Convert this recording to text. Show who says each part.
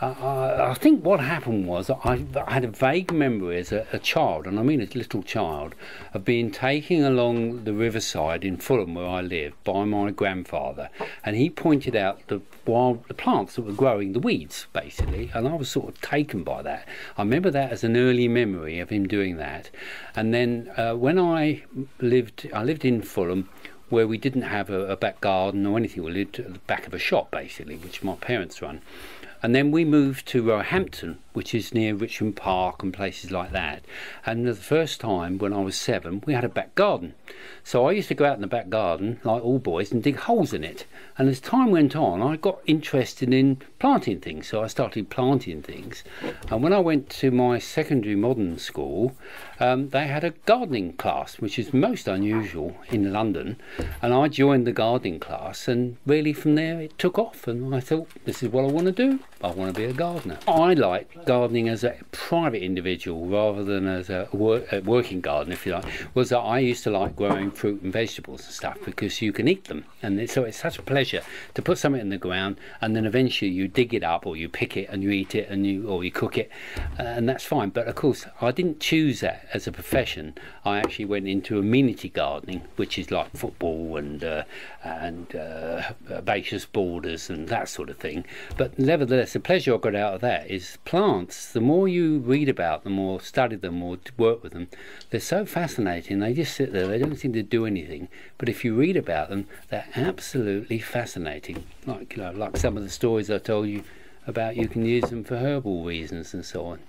Speaker 1: I think what happened was I had a vague memory as a child, and I mean a little child, of being taken along the riverside in Fulham where I live by my grandfather, and he pointed out the plants that were growing, the weeds basically, and I was sort of taken by that. I remember that as an early memory of him doing that. And then when I lived in Fulham, where we didn't have a back garden or anything. We lived at the back of a shop basically, which my parents run. And then we moved to Roehampton, which is near Richmond Park and places like that. And the first time when I was 7, we had a back garden. So I used to go out in the back garden, like all boys, and dig holes in it. And as time went on, I got interested in planting things. So I started planting things. And when I went to my secondary modern school, they had a gardening class, which is most unusual in London. And I joined the gardening class, and really from there it took off. And I thought, this is what I want to do. I want to be a gardener. I like gardening as a private individual rather than as a working garden, if you like. Was that I used to like growing fruit and vegetables and stuff because you can eat them, and so it's such a pleasure to put something in the ground and then eventually you dig it up or you pick it and you eat it and you cook it, and that's fine. But of course I didn't choose that as a profession. I actually went into amenity gardening, which is like football and herbaceous borders and that sort of thing. But nevertheless, the pleasure I got out of that is plants. The more you read about them or study them or work with them, they're so fascinating. They just sit there, they don't seem to do anything, but if you read about them, they're absolutely fascinating. Like, you know, like some of the stories I told you about, you can use them for herbal reasons and so on.